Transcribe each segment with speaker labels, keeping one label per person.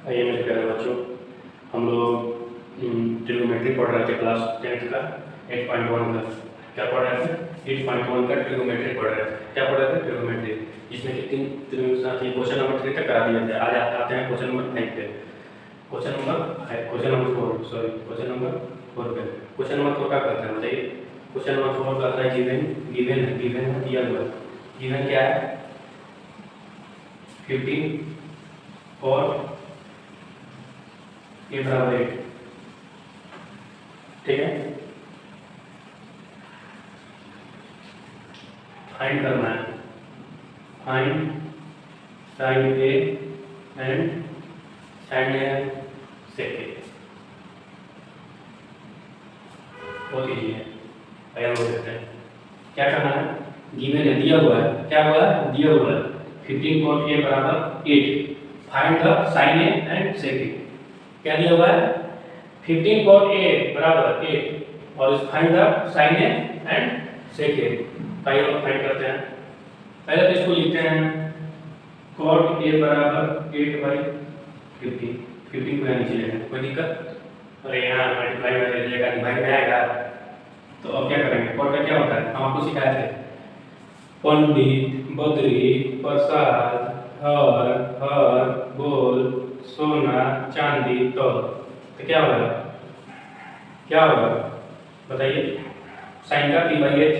Speaker 1: आइए मेरे प्यारे बच्चों, हम लोग ट्रिग्नोमेट्री पढ़ रहे थे क्लास 10th का 8.1 का। क्या पढ़ रहे थे? 8.1 का ट्रिग्नोमेट्री पढ़ रहे थे। क्या पढ़ रहे थे? ट्रिग्नोमेट्री, जिसमें कि तीन क्वेश्चन नंबर 3 तक करा दिए थे। आज आते हैं क्वेश्चन नंबर 5 पे। क्वेश्चन नंबर 4 पे। क्वेश्चन नंबर 4 का करते हैं, बताइए। क्वेश्चन नंबर 4 का आता है गिवन है, दिया हुआ। गिवन क्या है? 15 और ये बराबर 8, ठीक है। फाइंड करना है, find sine A and sine A sec A. बहुत ईजी है, आया हो सकते हैं। क्या करना है? गिवन है, दिया हुआ है। क्या हुआ है? दिया हुआ है 15 cot a बराबर 8। Find the sine A and sec A. क्या दिया हुआ है? 15 cot a बराबर 8 और इस find the sine A and sec A. Find करते हैं। पहले तो इसको लिखते हैं cot a बराबर 8/15। 15 को यहाँ नीचे लेना, कोई दिक्कत? अरे यहाँ मल्टीप्लाई में ले लेगा, डिवाइड में आएगा। तो अब क्या करेंगे? cot का क्या होता है? हम आपको सिखाए थे, पंडित, बद्री, प्रसाद, हर, बोल, सोना, चांदी, तो क्या होगा? क्या होगा बताइए? साइन का p/h,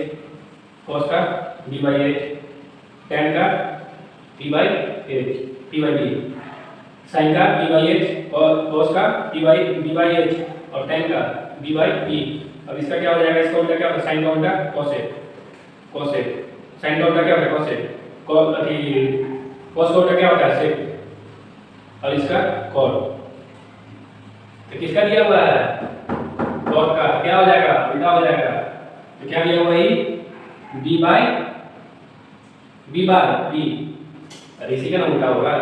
Speaker 1: cos का b/h, tan का p/b, साइन का p/h और cos का b/h और tan का b/p। अब इसका क्या हो जाएगा? इसका उल्टा क्या होगा? साइन का उल्टा cosec। साइन का उल्टा क्या होता है? cosec। cos का उल्टा क्या होता है? sec। और इसका cot। तो किसका दिया हुआ है? cot का क्या हो जाएगा? उल्टा हो जाएगा। तो क्या दिया हुआ है? b/p। अरे इसी का ना उल्टा होगा।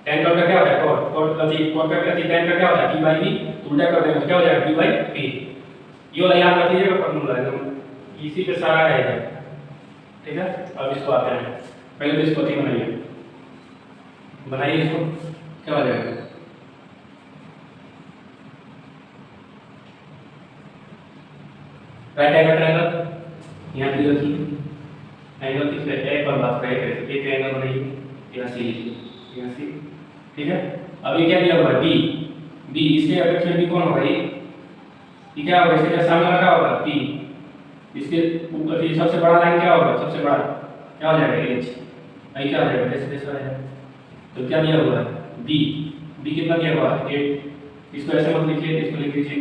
Speaker 1: tan का उल्टा क्या होता है? cot का tan का क्या होता है? p/b। उल्टा कर देंगे तो क्या हो जाएगा? p/p। ये वाला याद रख लीजिएगा, फॉर्मूला एकदम इसी पे सारा रहेगा, ठीक है। अब इसको आते हैं, पहले तो इसको बनाइए इसको। क्या हो जाएगा? राइट एंगल ट्रायंगल यहाँ पे रखिए, एंगल किसका? ए पर बात करेंगे, ए पे एंगल बनाइए, यहाँ से, ठीक है। अब ये क्या दिया हुआ है? बी, इसके अपेक्ष में बी कौन होगा? ये क्या होगा? इसके सामने वाला क्या होगा? पी। इसके ऊपर सबसे बड़ा लाइन क्या होगा? सबसे बड़ा क्या हो जाएगा? एच। आई क्या हो जाएगा? डेस हो जाएगा। तो क्या दिया हुआ है? बी कितना दिया हुआ है? 8। इसको ऐसे मत लिखिए, इसको लिख दीजिए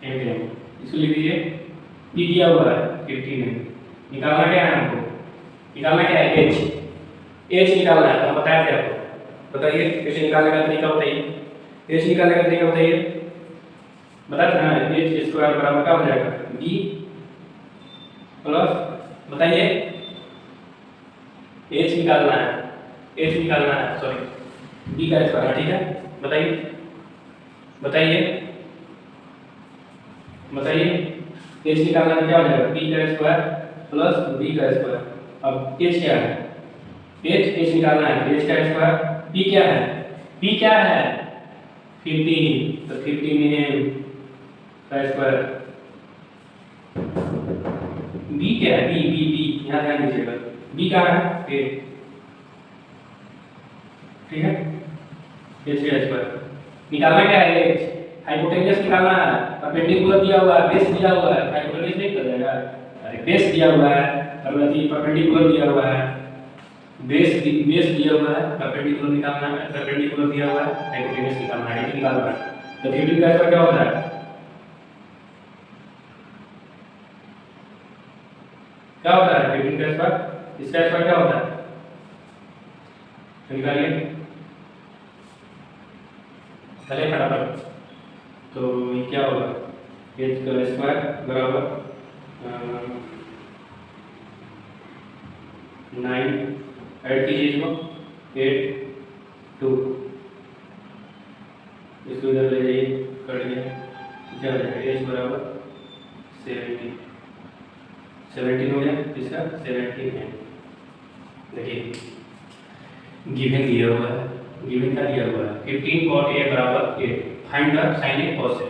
Speaker 1: 8 है। इसको लिख दीजिए पी दिया हुआ है 15 है। निकालना क्या है हमको? निकालना क्या है? एच निकालना है। हम बताया थे आपको, बताइए कैसे निकालने का तरीका बताइए। एच निकालने का तरीका बताइए, बताते हैं। एच स्क्वायर बराबर क्या हो जाएगा? बी प्लस, बताइए, एच निकालना है, सॉरी बी का स्क्वायर, ठीक है। बताइए एच निकालना है, क्या हो जाएगा? बी का स्क्वायर प्लस बी का स्क्वायर। अब एच क्या है? एच निकालना है, एच का स्क्वायर। पी क्या है? 15, तो 15 का स्क्वायर। बी क्या है? बी यहाँ ध्यान दीजिएगा, बी का है 8, ठीक है। एच का स्क्वायर निकालना क्या है? एच। हाइपोटेन्यूस निकालना है, परपेंडिकुलर दिया हुआ है, बेस दिया हुआ है, हाइपोटेन्यूस नहीं कर जाएगा। अरे बेस दिया हुआ है, परपेंडिकुलर दिया हुआ है, बेस दिया हुआ है, परपेंडिकुलर निकालना है, परपेंडिकुलर दिया हुआ है, हाइपोटेन्यूस निकालना है, ये निकालना है। तो 15 का स्क्वायर क्या होता है? क्या होता है 15 का स्क्वायर? इसका स्क्वायर क्या होता है? निकालिए चलिए फटाफट। तो ये क्या होगा? एच का स्क्वायर बराबर 9, ऐड कीजिए इसको, 8, 2, इसको इधर ले जाइए, कट गया, क्या हो जाएगा? एच बराबर 17 हो गया, इसका 17 है। देखिए गिवन दिया हुआ है, गिवन का दिया हुआ है 15 cot a बराबर 8 find the sin a cos a।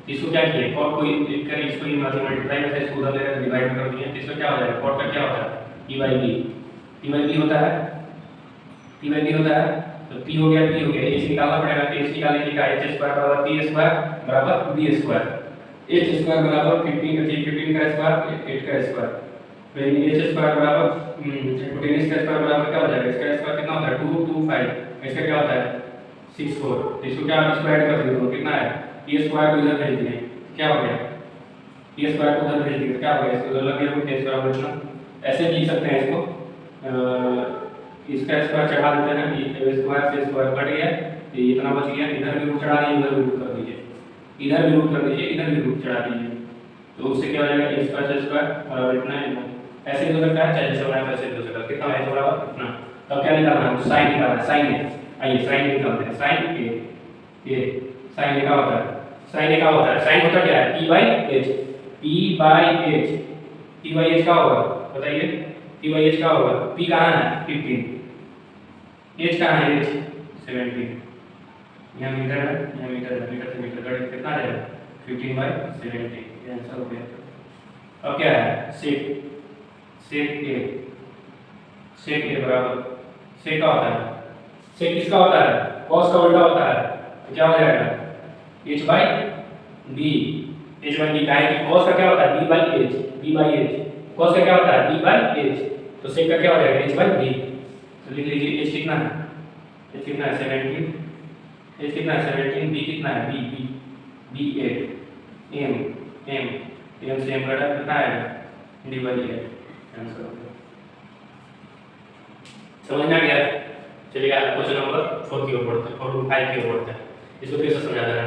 Speaker 1: इसको क्या किया cot को लिख कर इसको ये मल्टीप्लाई करके इसको उधर लेकर डिवाइड कर दिया। इसको क्या हो जाएगा cot का क्या होता है p by b होता है तो p हो गया h निकालना पड़ेगा तो h निकालने का h स्क्वायर बराबर p स्क्वायर बराबर b स्क्वायर h स्क्वायर बराबर 15 का स्क्वायर 8 का स्क्वायर तो h स्क्वायर बराबर हिपोटेन्यूज का स्क्वायर बराबर क्या हो जाएगा इसका स्क्वायर कितना होता है 2 2 5 इसका क्या होता है 6 4 इसको क्या इसको ऐड कर दो कितना है p स्क्वायर को इधर भेज दिए क्या हो गया p स्क्वायर को उधर भेज दिए क्या हो गया इसको उधर लग गया तो k स्क्वायर बचना ऐसे लिख सकते हैं इसको इसका स्क्वायर चढ़ा देते हैं ये स्क्वायर से स्क्वायर कट गया ये इतना बच गया इधर भी रूट चढ़ा दीजिए इधर भी रूट कर दीजिए इधर भी रूट कर दीजिए इधर भी रूट चढ़ा दीजिए तो उससे क्या हो जाएगा a स्क्वायर से स्क्वायर बराबर इतना है ऐसे भी हो सकता है चाहे जैसे बनाया वैसे भी हो सकता है कितना है बराबर इतना तब क्या निकालना है sin निकालना है sin a आइए sin निकालते हैं sin a sin a का होता है sin a का होता है sin होता क्या है p by h p by h का होगा बताइए p by h का होगा p कहाँ है 15 h कहाँ है h 17 यहाँ मीटर है मीटर से मीटर कट कितना आ जाएगा 15 by 17 ये आंसर हो गया। अब क्या है sec a बराबर sec का होता है sec किसका होता है cos का उल्टा होता है तो क्या हो जाएगा h by b का है कि cos का क्या होता है b by h cos का क्या होता है b by h तो sec का क्या हो जाएगा h by b तो लिख लीजिए h कितना है 17 h कितना है 17 b कितना है b 8 m से m घटा कितना आएगा d by 8 आंसर हो गया। समझ में आ गया चलिए क्वेश्चन नंबर 4 की ओर बढ़ते हैं 4 to 5 की ओर बढ़ते हैं इसको फिर से समझा देना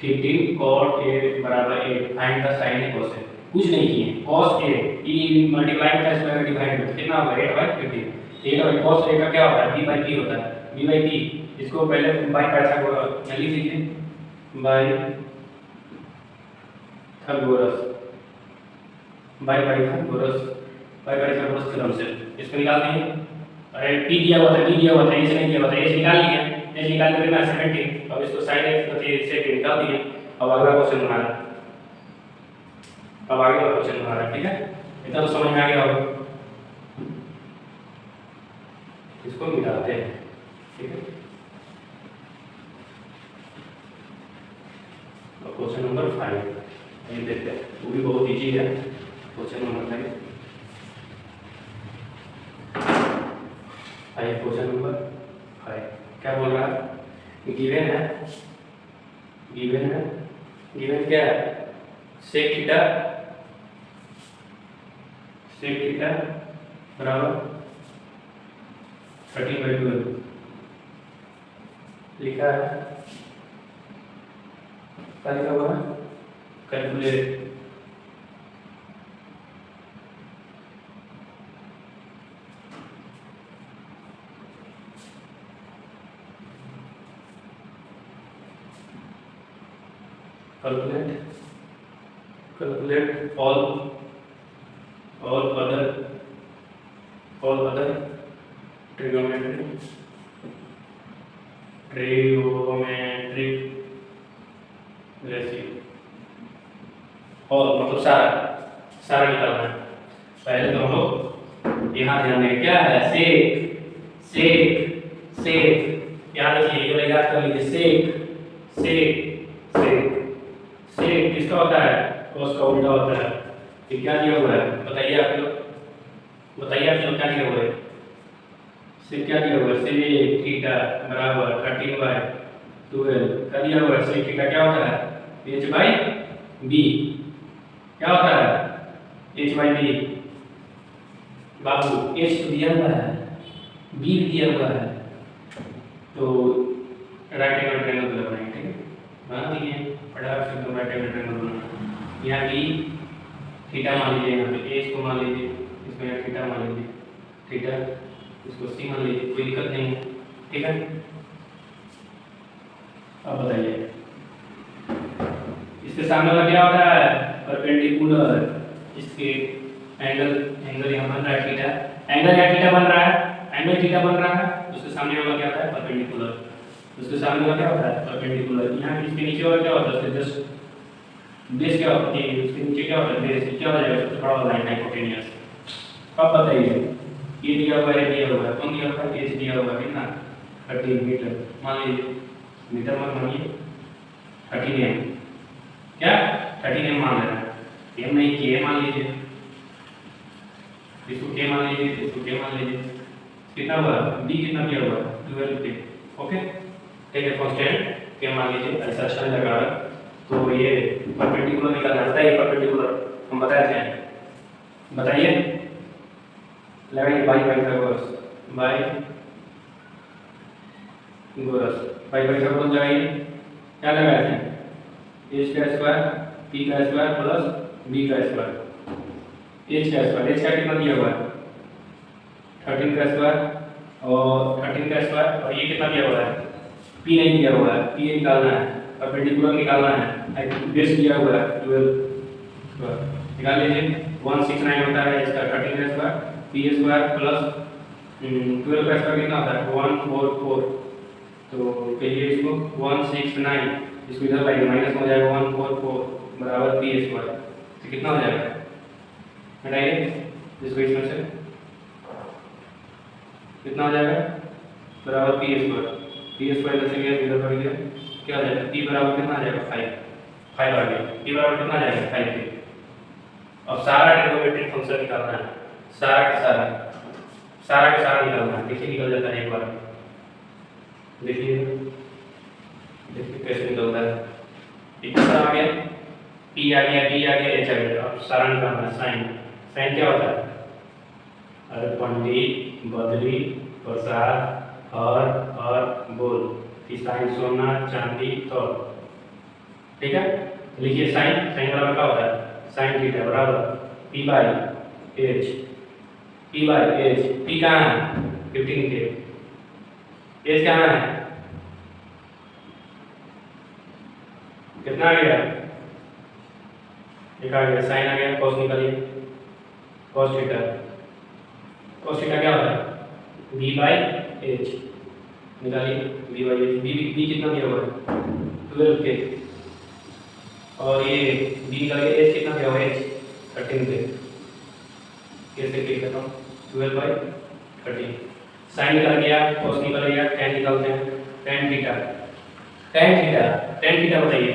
Speaker 1: 15 cot a बराबर 8 find the sin a cos a कुछ नहीं किए cos a e मल्टीप्लाई का स्क्वायर डिवाइड में कितना होगा 8 by 15 8 और cos a का क्या होता है b by p होता है b by p इसको पहले बाय पाइथागोरस लिख लीजिए बाय पाइथागोरस थ्योरम से इसको निकाल देंगे अरे p दिया हुआ था d दिया हुआ था h नहीं दिया हुआ था h निकाल लिया h निकाल के कितना 17 अब इसको sin a से निकाल दिए अब अगला क्वेश्चन हमारा आगे वाला क्वेश्चन हमारा ठीक है इतना तो समझ में आ गया होगा इसको मिटाते हैं ठीक है अब क्वेश्चन नंबर 5 ये देखते हैं वो भी बहुत इजी है क्वेश्चन नंबर 5 क्वेश्चन नंबर 5 क्या बोल रहा है गिवन क्या है sec थीटा बराबर 13/12 लिखा है क्या लिखा हुआ है calculate all other trigonometric ratio और मतलब सारा निकालना है पहले तो हम लोग यहाँ ध्यान देंगे क्या है सेक याद रखिए ये याद कर लीजिए सेक किसका होता है cos का उल्टा होता है ये क्या दिया हुआ है बताइए आप लोग क्या दिया हुआ है सेक क्या दिया हुआ है सेक थीटा बराबर 13/12 क्या दिया हुआ है सेक थीटा क्या होता है h by b क्या होता है h by b Babu h तो दिया हुआ है b भी दिया हुआ है तो राइट एंगल ट्रायंगल बनाएंगे ठीक है बना दिए फटाफट से राइट एंगल ट्रायंगल बनाना यहाँ b थीटा मान लीजिए यहाँ पे h को मान लीजिए इसको यहाँ थीटा मान लीजिए थीटा इसको c मान लीजिए कोई दिक्कत नहीं है ठीक है अब बताइए इसके सामने वाला क्या होता है परपेंडिकुलर इसके एंगल यहाँ बन रहा है थीटा एंगल यहाँ थीटा बन रहा है एंगल थीटा बन रहा है उसके सामने वाला क्या होता है परपेंडिकुलर उसके सामने वाला क्या होता है परपेंडिकुलर। यहाँ इसके नीचे वाला क्या होता है जस्ट बेस क्या होता है, उसके नीचे क्या होता है बेस, क्या हो जाएगा सबसे बड़ा लाइन हाइपोटेनियस। अब बताइए ये दिया हुआ है, दिया हुआ है, कौन दिया हुआ है, एच दिया हुआ है कितना 13 मीटर, मान लीजिए मीटर मत मानिए 13 एम, क्या 13 एम मान लेना है, एम नहीं के मान लीजिए, इसको के मान लीजिए, इसको के मान लीजिए, कितना हुआ बी कितना दिया हुआ 12 के, ओके ठीक है कांस्टेंट के मान लीजिए, ऐसा अच्छा नहीं लगा रहा तो ये परपेंडिकुलर निकालना है, बताइए परपेंडिकुलर हम बताए थे, बताइए लगाइए बाई पाइथागोरस, बाई गोरस, बाई पाइथागोरस लगाइए, क्या लगाए थे एच का स्क्वायर पी का स्क्वायर प्लस बी का स्क्वायर, एच का स्क्वायर, एच का कितना दिया हुआ है 13 का स्क्वायर और 13 का स्क्वायर, और ये कितना दिया हुआ है पी नहीं दिया हुआ है, पी निकालना है, परपेंडिकुलर निकालना है, बेस दिया हुआ है 12 निकाल लीजिए, 169 होता है इसका 13 का स्क्वायर पी स्क्वायर प्लस 12 का स्क्वायर कितना होता है 144, तो कहिए इसको 169, इसको इधर लाइए माइनस हो जाएगा 144 बराबर पी स्क्वायर, तो कितना हो जाएगा हटाइए इसको इसमें से, कितना हो जाएगा बराबर पी स्क्वायर, पी स्क्वायर जैसे गया इधर बढ़ गया, क्या हो जाएगा पी बराबर कितना आ जाएगा 5 आ गया, पी बराबर कितना आ जाएगा 5 के। अब सारा ट्रिग्नोमेट्रिक फंक्शन निकालना है, सारा का सारा निकालना है, देखिए निकल जाता है एक बार, देखिए कैसे निकलता है, कितना आ गया पी आ गया, बी आ गया, एच आ गया, अब सारा निकालना है, साइन क्या होता है अरे पंडित बदली प्रसाद और बोल कि साइन सोना चांदी तो ठीक है, लिखिए साइन बराबर क्या होता है साइन थीटा बराबर पी बाई एच, पी कहाँ है 15 के, एच कहाँ है कितना आ गया एक आ गया, साइन आ गया, कॉस निकालिए, कॉस थीटा क्या होता है बी बाई एच, निकालिए बी बाई एच, बी कितना दिया हुआ है 12 के, और ये बी निकाल के एच कितना दिया हुआ है एच 13 के, कैसे के करता हूँ 12 बाई 13, साइन निकल गया, कॉस निकल गया, tan निकालते हैं, tan थीटा बताइए,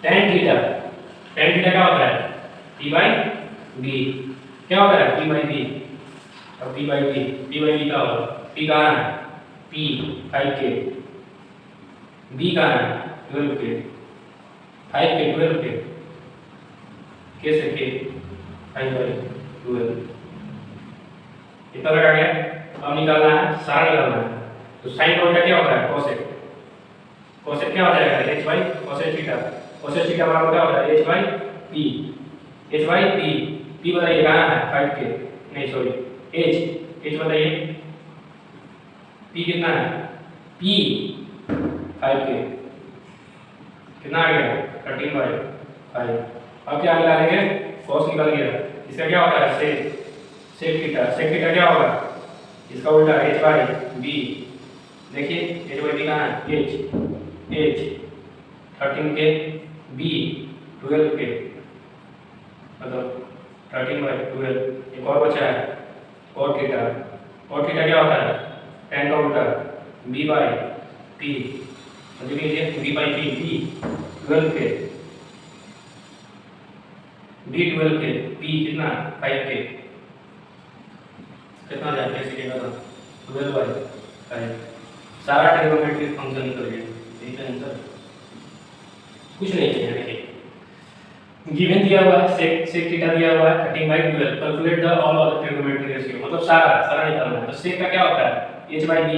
Speaker 1: tan थीटा क्या होता है p बाई b, क्या होता है p बाई b, अब p बाई b क्या होगा, p कहाँ है p 5 के, b कहाँ है 12 के, 5 के 12 के, कैसे के 5 बाई 12, कितना लगा गया, अब निकालना है सारा निकालना है, तो साइन का उल्टा क्या होता है कोसेक क्या हो जाएगा h बाई कोसेक थीटा बराबर क्या होता है h बाई p बताइए कहाँ है 5 के, नहीं सॉरी h बताइए p कितना है p 5 के, कितना आ गया 13 बाई 5, अब क्या निकालेंगे कॉस निकल गया, इसका क्या होता है सेक थीटा क्या होगा इसका उल्टा h बाई b, देखिए h बाई b कहाँ है h 13 के b 12 के, मतलब 13 बाई 12, एक और बचा है cot थीटा क्या होता है tan का उल्टा b बाई p, समझ लीजिए b बाई p 12 के, b 12 के, p कितना 5 के, कितना आ जाएगा इसी का 12 बाई 5, सारा ट्रिग्नोमेट्रिक फंक्शन निकल गया, ठीक है आंसर, कुछ नहीं चाहिए, देखिए गिवन दिया हुआ है sec थीटा दिया हुआ है 13 by 12, calculate the all other trigonometric ratio, मतलब सारा निकालना है, तो sec का क्या होता है h बाई b,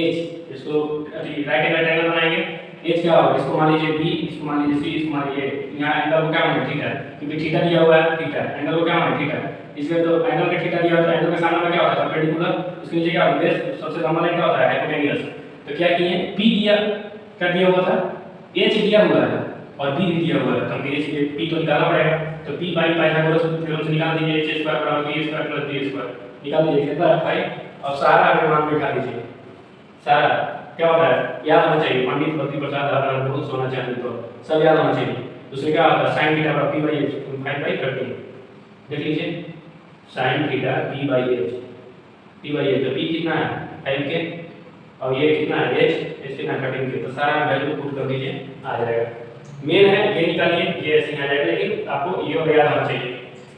Speaker 1: h इसको राइट एंगल बनाएंगे, h क्या होगा इसको मान लीजिए b, इसको मान लीजिए c, इसको मान लीजिए, यहाँ एंगल को क्या माने थीटा, क्योंकि थीटा दिया हुआ है थीटा, एंगल को क्या माने थीटा, इसलिए तो एंगल का थीटा दिया हुआ है, एंगल के सामने क्या होता है परपेंडिकुलर, उसके नीचे क्या होता है सबसे लंबा लाइन क्या होता है हाइपोटेन्यूज, तो क्या किए p दिया हुआ था, h दिया हुआ है और b भी दिया हुआ है, तो h के p तो निकालना पड़ेगा, तो p बाई पाइथागोरस थ्योरम से निकाल दीजिए h स्क्वायर बराबर b square plus b square, निकाल दीजिए कितना है 5, और सारा अपने मान पे उठा लीजिए, सारा क्या होता है, याद होना चाहिए, पंडित भक्ति प्रसाद आधार बहुत सोना चाहिए, तो सब याद होना चाहिए। दूसरे क्या होता है, साइन थीटा बराबर पी बाई एच 5/13। देख लीजिए sine theta P by H, P by H, तो पी कितना है 5 के, और ये कितना है एच कितना 13 के, तो सारा वैल्यू पुट कर दीजिए, आ जाएगा। मेन है ये निकालिए, ये ऐसे आ जाएगा, लेकिन आपको ये और याद होना चाहिए,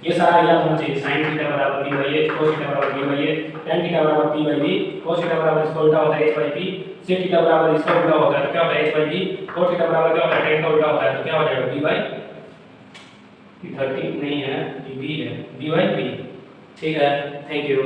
Speaker 1: ये सारा याद होना चाहिए। sin थीटा बराबर p by h, cos theta बराबर p by h, tan theta बराबर p by b, cos theta बराबर इसका उल्टा होता है h by p, sec theta बराबर इसका उल्टा होता है तो क्या होता है h by b, cos theta बराबर क्या होता है tan का उल्टा होता है तो क्या हो जाएगा b बाई 13 नहीं है, b है b बाई p। ठीक है, थैंक यू।